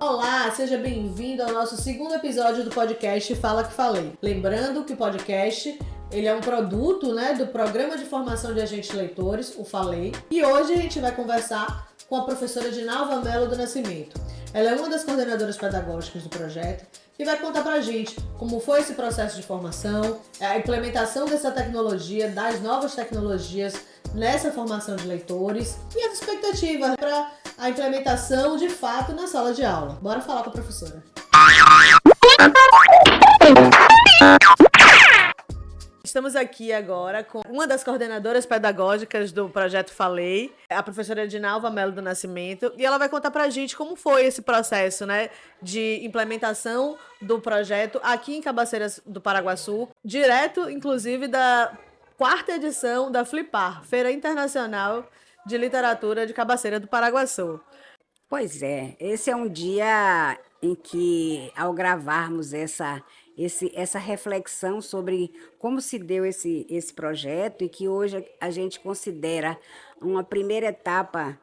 Olá, seja bem-vindo ao nosso segundo episódio do podcast Fala Que Falei. Lembrando que o podcast ele é um produto, do Programa de Formação de Agentes Leitores, o Falei. E hoje a gente vai conversar com a professora Dinalva Mello do Nascimento. Ela é uma das coordenadoras pedagógicas do projeto e vai contar pra gente como foi esse processo de formação, a implementação dessa tecnologia, das novas tecnologias nessa formação de leitores e as expectativas para a implementação de fato na sala de aula. Bora falar com a professora. Estamos aqui agora com uma das coordenadoras pedagógicas do Projeto Falei, a professora Dinalva Mello do Nascimento, e ela vai contar pra gente como foi esse processo, de implementação do projeto aqui em Cabaceiras do Paraguaçu, direto, inclusive, da 4ª edição da FLIPAR, Feira Internacional de Literatura de Cabaceiras do Paraguaçu. Pois é, esse é um dia em que, ao gravarmos essa reflexão sobre como se deu esse projeto e que hoje a gente considera uma primeira etapa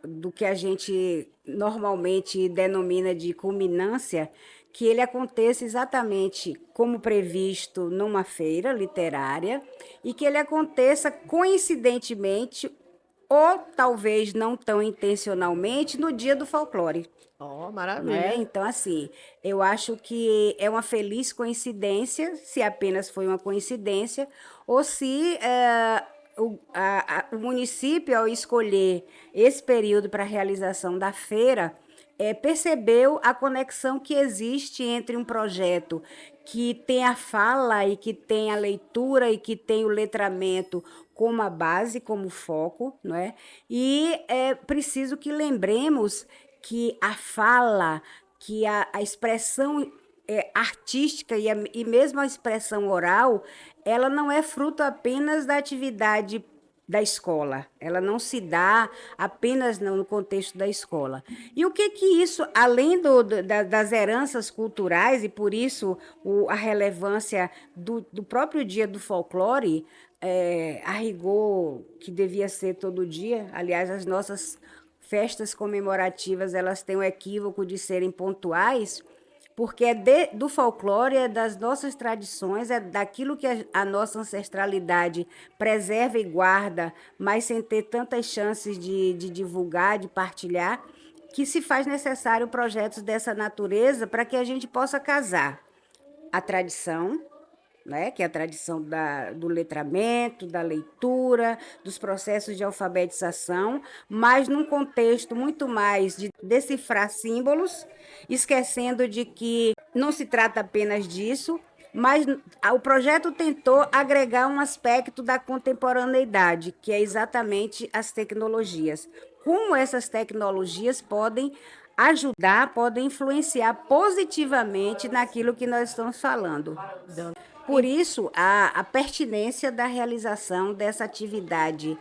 do que a gente normalmente denomina de culminância, que ele aconteça exatamente como previsto numa feira literária e que ele aconteça coincidentemente ou talvez não tão intencionalmente no Dia do Folclore. Oh, maravilha. Então, assim, eu acho que é uma feliz coincidência, se apenas foi uma coincidência, ou se o município, ao escolher esse período para a realização da feira, percebeu a conexão que existe entre um projeto que tem a fala e que tem a leitura e que tem o letramento como a base, como foco, não é? E é preciso que lembremos que a fala, que a expressão artística e mesmo a expressão oral, ela não é fruto apenas da atividade da escola, ela não se dá apenas no contexto da escola. E o que isso, além das heranças culturais, e por isso a relevância do próprio Dia do Folclore, a rigor, que devia ser todo dia, aliás, as nossas festas comemorativas, elas têm o equívoco de serem pontuais, porque do folclore, é das nossas tradições, é daquilo que a nossa ancestralidade preserva e guarda, mas sem ter tantas chances de divulgar, de partilhar, que se faz necessário projetos dessa natureza para que a gente possa casar a tradição, que é a tradição do letramento, da leitura, dos processos de alfabetização, mas num contexto muito mais de decifrar símbolos, esquecendo de que não se trata apenas disso, mas o projeto tentou agregar um aspecto da contemporaneidade, que é exatamente as tecnologias. Como essas tecnologias podem ajudar, podem influenciar positivamente naquilo que nós estamos falando. Por isso, a pertinência da realização dessa atividade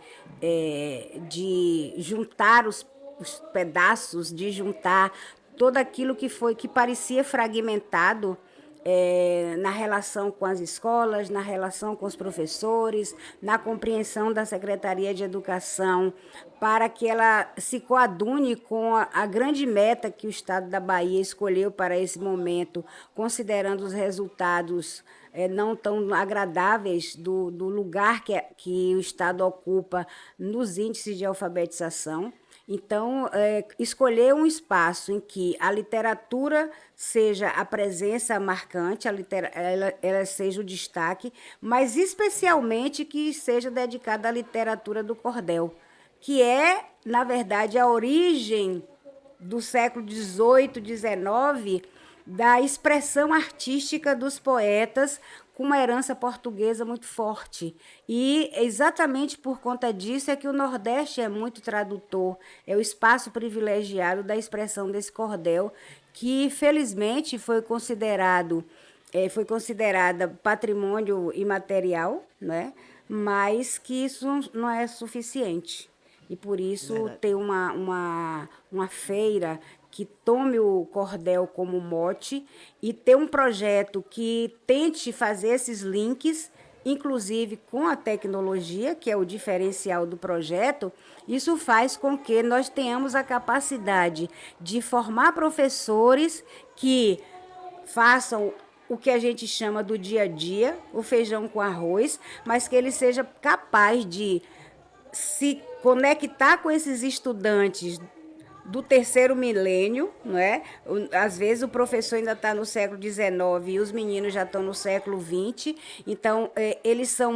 de juntar os pedaços, de juntar todo aquilo que parecia fragmentado na relação com as escolas, na relação com os professores, na compreensão da Secretaria de Educação, para que ela se coadune com a grande meta que o Estado da Bahia escolheu para esse momento, considerando os resultados não tão agradáveis do lugar que o Estado ocupa nos índices de alfabetização. Então, escolher um espaço em que a literatura seja a presença marcante, ela seja o destaque, mas especialmente que seja dedicada à literatura do cordel, que é, na verdade, a origem do século XVIII, XIX, da expressão artística dos poetas, com uma herança portuguesa muito forte. E exatamente por conta disso é que o Nordeste é muito tradutor, é o espaço privilegiado da expressão desse cordel, que felizmente foi considerada patrimônio imaterial, mas que isso não é suficiente. E por isso ter uma feira que tome o cordel como mote e ter um projeto que tente fazer esses links inclusive com a tecnologia, que é o diferencial do projeto. Isso faz com que nós tenhamos a capacidade de formar professores que façam o que a gente chama do dia a dia, o feijão com arroz, mas que ele seja capaz de se conectar com esses estudantes do terceiro milênio, não é? Às vezes o professor ainda está no século XIX e os meninos já estão no século XX, então eles são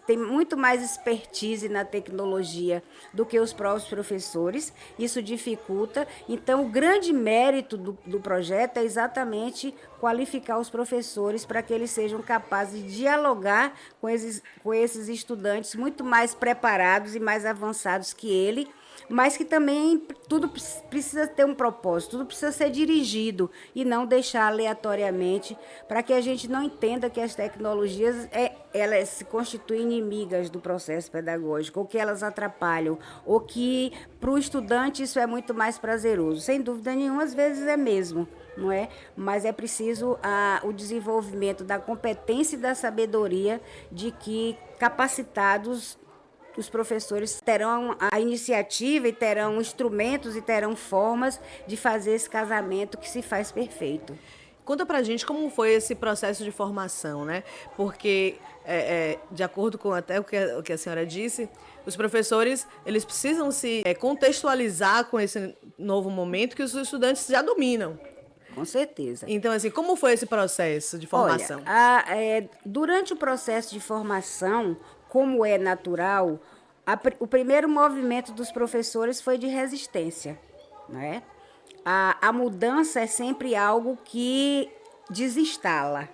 têm muito mais expertise na tecnologia do que os próprios professores, isso dificulta. Então o grande mérito do projeto é exatamente qualificar os professores para que eles sejam capazes de dialogar com esses estudantes muito mais preparados e mais avançados que ele, mas que também tudo precisa ter um propósito, tudo precisa ser dirigido e não deixar aleatoriamente, para que a gente não entenda que as tecnologias elas se constituem inimigas do processo pedagógico, ou que elas atrapalham, ou que para o estudante isso é muito mais prazeroso. Sem dúvida nenhuma, às vezes é mesmo, não é? Mas é preciso o desenvolvimento da competência e da sabedoria de que capacitados os professores terão a iniciativa e terão instrumentos e terão formas de fazer esse casamento que se faz perfeito. Conta pra gente como foi esse processo de formação, né? Porque, de acordo com até o que a senhora disse, os professores eles precisam se contextualizar com esse novo momento que os estudantes já dominam. Com certeza. Então, assim, como foi esse processo de formação? Olha, durante o processo de formação, como é natural, o primeiro movimento dos professores foi de resistência, né? A mudança é sempre algo que desinstala.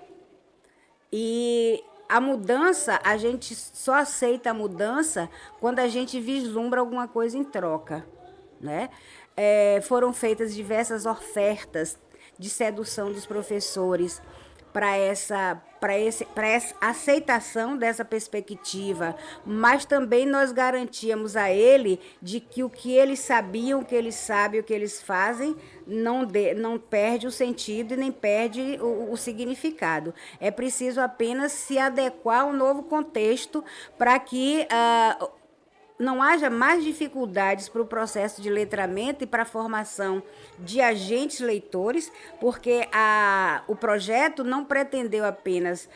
E a mudança, a gente só aceita a mudança quando a gente vislumbra alguma coisa em troca, né? Foram feitas diversas ofertas de sedução dos professores para essa aceitação dessa perspectiva, mas também nós garantíamos a ele de que o que eles sabiam, o que eles sabem, o que eles fazem, não perde o sentido e nem perde o significado. É preciso apenas se adequar ao novo contexto para que não haja mais dificuldades para o processo de letramento e para a formação de agentes leitores, porque o projeto não pretendeu apenas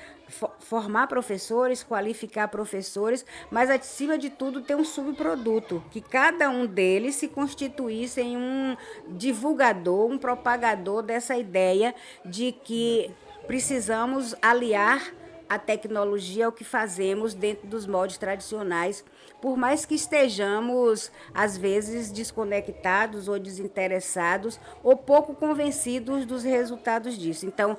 formar professores, qualificar professores, mas, acima de tudo, ter um subproduto, que cada um deles se constituísse em um divulgador, um propagador dessa ideia de que precisamos aliar a tecnologia ao que fazemos dentro dos moldes tradicionais, por mais que estejamos, às vezes, desconectados ou desinteressados ou pouco convencidos dos resultados disso. Então,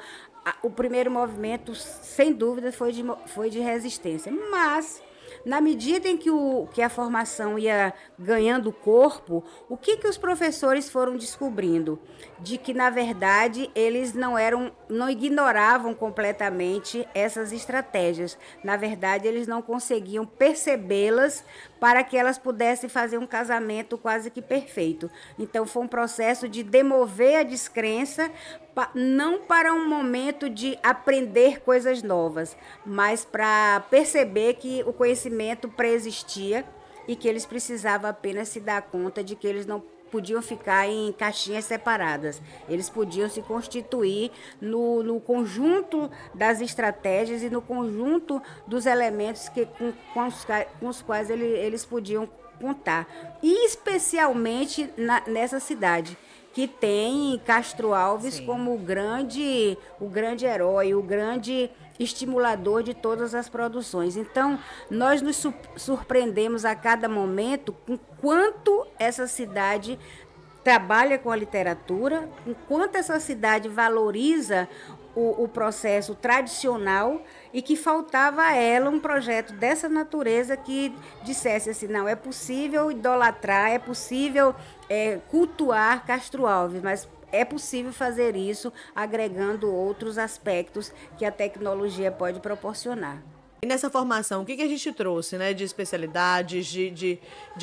o primeiro movimento, sem dúvida, foi de resistência. Mas, na medida em que a formação ia ganhando corpo, o que os professores foram descobrindo? De que, na verdade, eles não ignoravam completamente essas estratégias. Na verdade, eles não conseguiam percebê-las para que elas pudessem fazer um casamento quase que perfeito. Então, foi um processo de demover a descrença, não para um momento de aprender coisas novas, mas para perceber que o conhecimento preexistia e que eles precisavam apenas se dar conta de que eles não podiam ficar em caixinhas separadas. Eles podiam se constituir no conjunto das estratégias e no conjunto dos elementos com os quais eles podiam contar. E especialmente nessa cidade, que tem Castro Alves Sim. como o grande herói, o grande estimulador de todas as produções. Então, nós nos surpreendemos a cada momento com quanto essa cidade trabalha com a literatura, com quanto essa cidade valoriza o processo tradicional e que faltava a ela um projeto dessa natureza que dissesse assim, não, é possível idolatrar, é possível cultuar Castro Alves, mas é possível fazer isso agregando outros aspectos que a tecnologia pode proporcionar. E nessa formação, o que a gente trouxe, né, de especialidades, de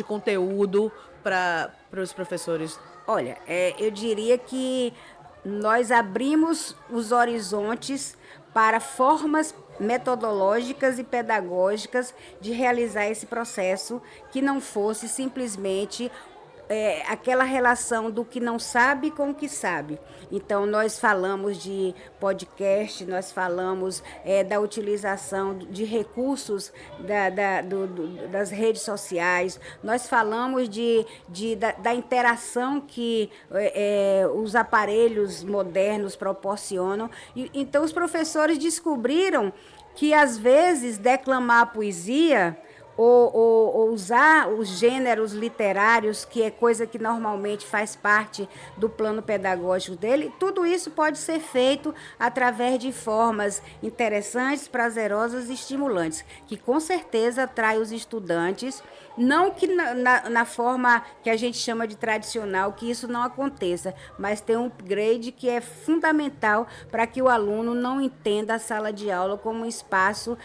conteúdo para os professores? Olha, eu diria que nós abrimos os horizontes para formas metodológicas e pedagógicas de realizar esse processo que não fosse simplesmente aquela relação do que não sabe com o que sabe. Então, nós falamos de podcast, nós falamos da utilização de recursos das redes sociais, nós falamos da interação que os aparelhos modernos proporcionam. Então, os professores descobriram que, às vezes, declamar poesia ou usar os gêneros literários, que é coisa que normalmente faz parte do plano pedagógico dele, tudo isso pode ser feito através de formas interessantes, prazerosas e estimulantes, que com certeza atrai os estudantes, não que na forma que a gente chama de tradicional, que isso não aconteça, mas tem um upgrade que é fundamental para que o aluno não entenda a sala de aula como um espaço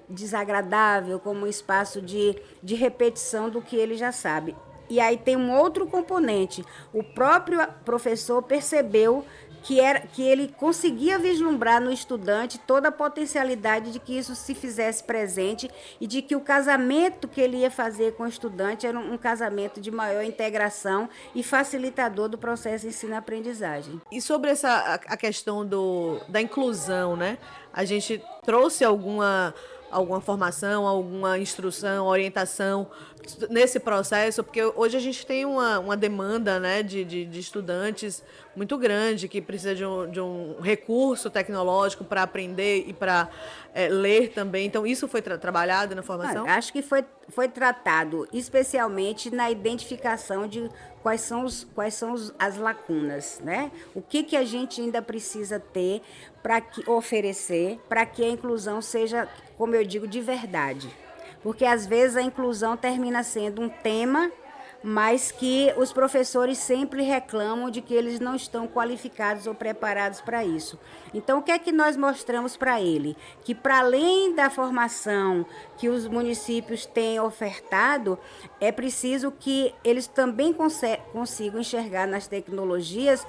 desagradável, como um espaço de repetição do que ele já sabe. E aí tem um outro componente. O próprio professor percebeu que ele conseguia vislumbrar no estudante toda a potencialidade de que isso se fizesse presente e de que o casamento que ele ia fazer com o estudante era um casamento de maior integração e facilitador do processo ensino-aprendizagem. E sobre a questão da inclusão, né? A gente trouxe alguma formação, alguma instrução, orientação nesse processo, porque hoje a gente tem uma demanda, né, de estudantes muito grande, que precisa de um recurso tecnológico para aprender e para ler também. Então, isso foi trabalhado na formação? Acho que foi tratado especialmente na identificação de quais são as lacunas, né? O que a gente ainda precisa ter para oferecer para que a inclusão seja, como eu digo, de verdade. Porque às vezes a inclusão termina sendo um tema, mas que os professores sempre reclamam de que eles não estão qualificados ou preparados para isso. Então, o que é que nós mostramos para ele? Que para além da formação que os municípios têm ofertado, é preciso que eles também consigam enxergar nas tecnologias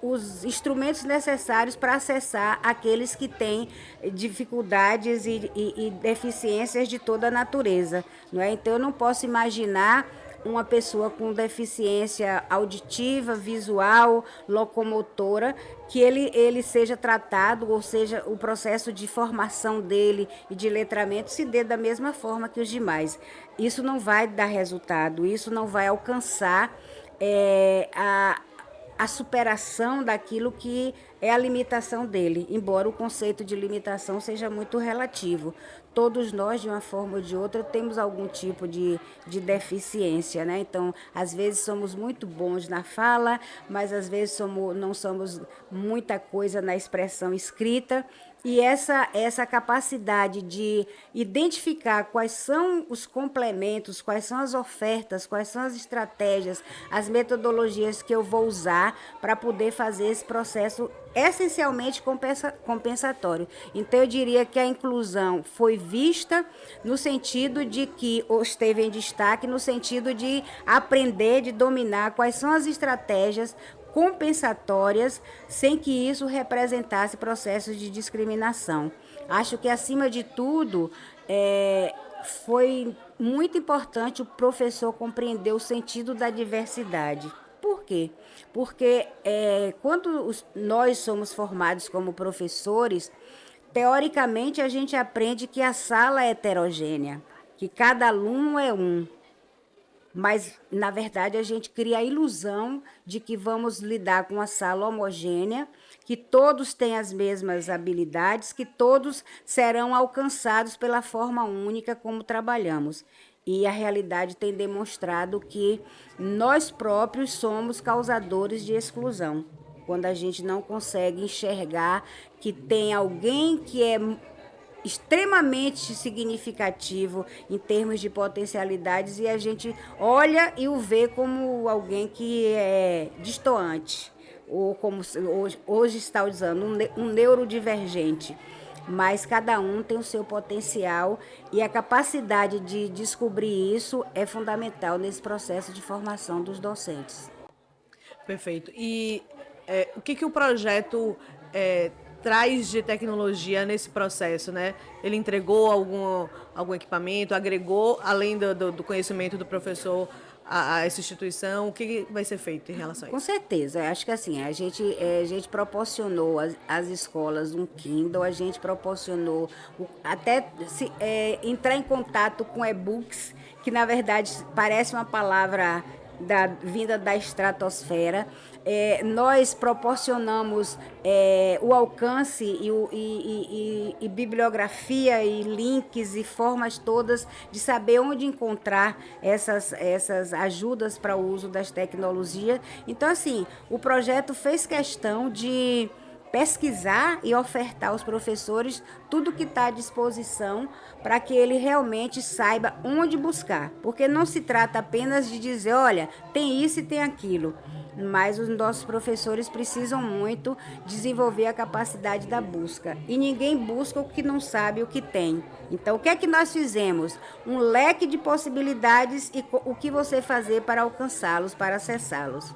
os instrumentos necessários para acessar aqueles que têm dificuldades e deficiências de toda a natureza, não é? Então, eu não posso imaginar uma pessoa com deficiência auditiva, visual, locomotora, que ele seja tratado, ou seja, o processo de formação dele e de letramento se dê da mesma forma que os demais. Isso não vai dar resultado, isso não vai alcançar a superação daquilo que é a limitação dele, embora o conceito de limitação seja muito relativo. Todos nós, de uma forma ou de outra, temos algum tipo de deficiência, né? Então, às vezes somos muito bons na fala, mas às vezes não somos muita coisa na expressão escrita. E essa capacidade de identificar quais são os complementos, quais são as ofertas, quais são as estratégias, as metodologias que eu vou usar para poder fazer esse processo essencialmente compensatório. Então, eu diria que a inclusão foi vista no sentido de que, ou esteve em destaque, no sentido de aprender, de dominar quais são as estratégias compensatórias, sem que isso representasse processos de discriminação. Acho que, acima de tudo, foi muito importante o professor compreender o sentido da diversidade. Por quê? Porque quando nós somos formados como professores, teoricamente a gente aprende que a sala é heterogênea, que cada aluno é um. Mas, na verdade, a gente cria a ilusão de que vamos lidar com uma sala homogênea, que todos têm as mesmas habilidades, que todos serão alcançados pela forma única como trabalhamos. E a realidade tem demonstrado que nós próprios somos causadores de exclusão. Quando a gente não consegue enxergar que tem alguém que é extremamente significativo em termos de potencialidades e a gente olha e o vê como alguém que é destoante, ou como hoje está usando, um neurodivergente. Mas cada um tem o seu potencial e a capacidade de descobrir isso é fundamental nesse processo de formação dos docentes. Perfeito. E o que o projeto traz de tecnologia nesse processo, né? Ele entregou algum equipamento, agregou, além do conhecimento do professor, a essa instituição? O que vai ser feito em relação a Com isso? certeza, acho que assim, a gente proporcionou às escolas um Kindle, a gente proporcionou até entrar em contato com e-books, que na verdade parece uma palavra vinda da estratosfera. Nós proporcionamos o alcance e bibliografia e links e formas todas de saber onde encontrar essas ajudas para o uso das tecnologias. Então, assim, o projeto fez questão de pesquisar e ofertar aos professores tudo que está à disposição para que ele realmente saiba onde buscar. Porque não se trata apenas de dizer, olha, tem isso e tem aquilo, mas os nossos professores precisam muito desenvolver a capacidade da busca. E ninguém busca o que não sabe o que tem. Então, o que é que nós fizemos? Um leque de possibilidades e o que você fazer para alcançá-los, para acessá-los.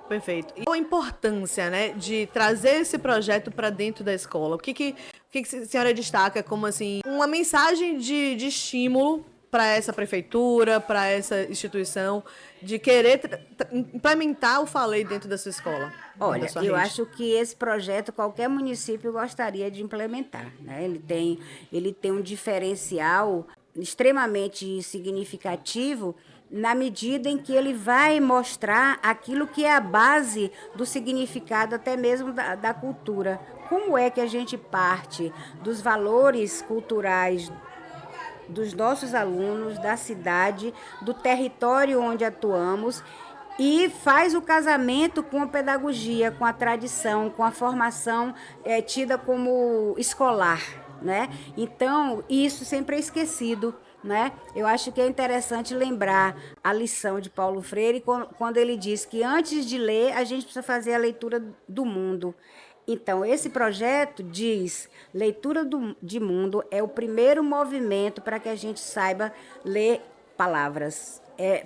Perfeito. E qual a importância, né, de trazer esse projeto para dentro da escola? O que a senhora destaca como assim uma mensagem de estímulo para essa prefeitura, para essa instituição, de querer implementar o Falei dentro da sua escola? Olha, da sua eu rede? acho que esse projeto qualquer município gostaria de implementar, né? Ele tem um diferencial extremamente significativo na medida em que ele vai mostrar aquilo que é a base do significado até mesmo da cultura. Como é que a gente parte dos valores culturais dos nossos alunos, da cidade, do território onde atuamos e faz o casamento com a pedagogia, com a tradição, com a formação tida como escolar, né? Então, isso sempre é esquecido, né? Eu acho que é interessante lembrar a lição de Paulo Freire quando ele diz que antes de ler, a gente precisa fazer a leitura do mundo. Então, esse projeto diz: leitura de mundo é o primeiro movimento para que a gente saiba ler palavras,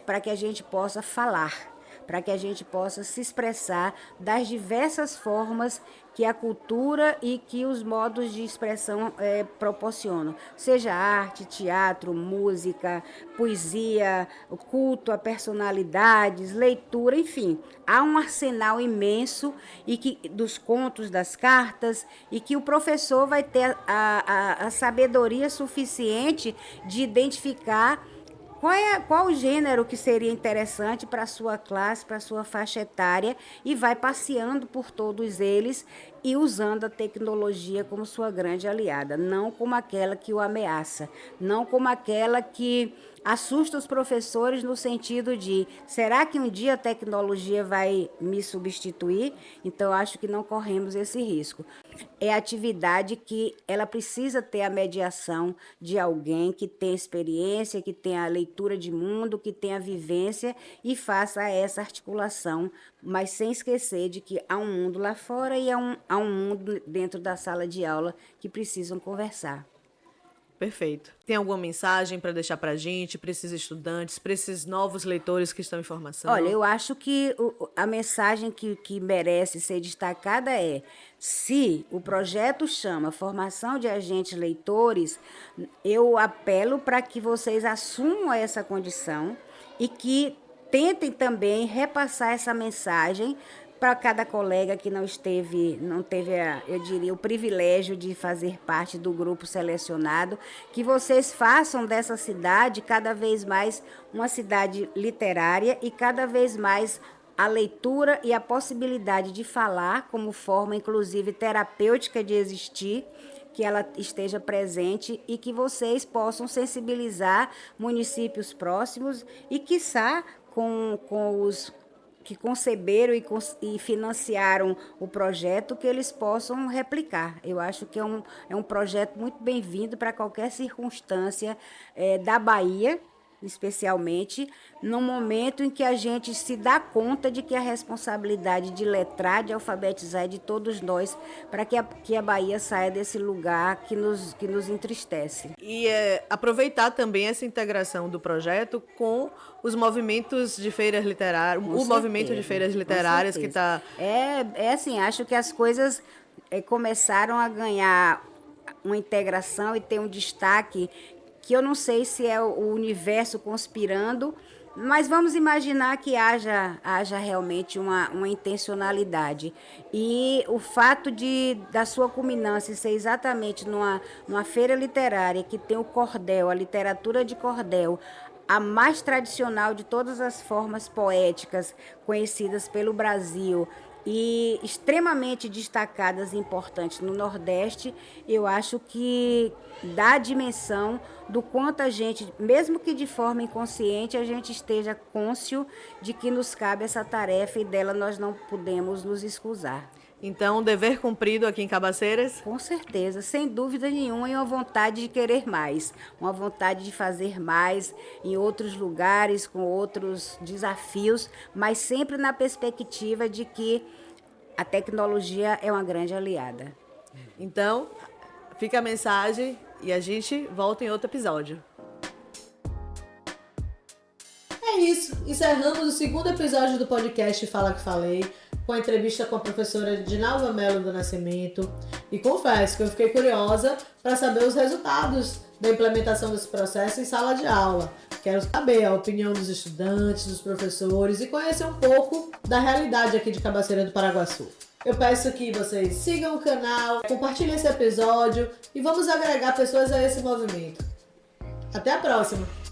para que a gente possa falar, para que a gente possa se expressar das diversas formas que a cultura e que os modos de expressão proporcionam. Seja arte, teatro, música, poesia, culto a personalidades, leitura, enfim. Há um arsenal imenso dos contos, das cartas, e que o professor vai ter a sabedoria suficiente de identificar qual o gênero que seria interessante para a sua classe, para a sua faixa etária, e vai passeando por todos eles e usando a tecnologia como sua grande aliada, não como aquela que o ameaça, não como aquela que assusta os professores no sentido de, será que um dia a tecnologia vai me substituir? Então, acho que não corremos esse risco. É atividade que ela precisa ter a mediação de alguém que tem experiência, que tem a leitura de mundo, que tem a vivência e faça essa articulação, mas sem esquecer de que há um mundo lá fora e há um mundo dentro da sala de aula que precisam conversar. Perfeito. Tem alguma mensagem para deixar para a gente, para esses estudantes, para esses novos leitores que estão em formação? Olha, eu acho que a mensagem que merece ser destacada é: se o projeto chama Formação de Agentes Leitores, eu apelo para que vocês assumam essa condição e que tentem também repassar essa mensagem para cada colega que não teve, eu diria, o privilégio de fazer parte do grupo selecionado, que vocês façam dessa cidade cada vez mais uma cidade literária e cada vez mais a leitura e a possibilidade de falar como forma, inclusive, terapêutica de existir, que ela esteja presente e que vocês possam sensibilizar municípios próximos e, quiçá, com os que conceberam e financiaram o projeto, que eles possam replicar. Eu acho que é um projeto muito bem-vindo para qualquer circunstância da Bahia, especialmente no momento em que a gente se dá conta de que a responsabilidade de letrar, de alfabetizar é de todos nós, para que a Bahia saia desse lugar que nos entristece. E aproveitar também essa integração do projeto com os movimentos de feiras literárias, movimento de feiras literárias que está... Assim, acho que as coisas começaram a ganhar uma integração e ter um destaque que eu não sei se é o universo conspirando, mas vamos imaginar que haja realmente uma intencionalidade. E o fato da sua culminância ser exatamente numa feira literária que tem o cordel, a literatura de cordel, a mais tradicional de todas as formas poéticas conhecidas pelo Brasil e extremamente destacadas e importantes no Nordeste, eu acho que dá a dimensão do quanto a gente, mesmo que de forma inconsciente, a gente esteja cônscio de que nos cabe essa tarefa e dela nós não podemos nos excusar. Então, dever cumprido aqui em Cabaceiras? Com certeza, sem dúvida nenhuma, e uma vontade de querer mais, uma vontade de fazer mais em outros lugares, com outros desafios, mas sempre na perspectiva de que a tecnologia é uma grande aliada. Então, fica a mensagem e a gente volta em outro episódio. É isso, encerramos o segundo episódio do podcast Fala Que Falei, com a entrevista com a professora Dinalva Melo do Nascimento. E confesso que eu fiquei curiosa para saber os resultados da implementação desse processo em sala de aula. Quero saber a opinião dos estudantes, dos professores e conhecer um pouco da realidade aqui de Cabaceira do Paraguaçu. Eu peço que vocês sigam o canal, compartilhem esse episódio e vamos agregar pessoas a esse movimento. Até a próxima!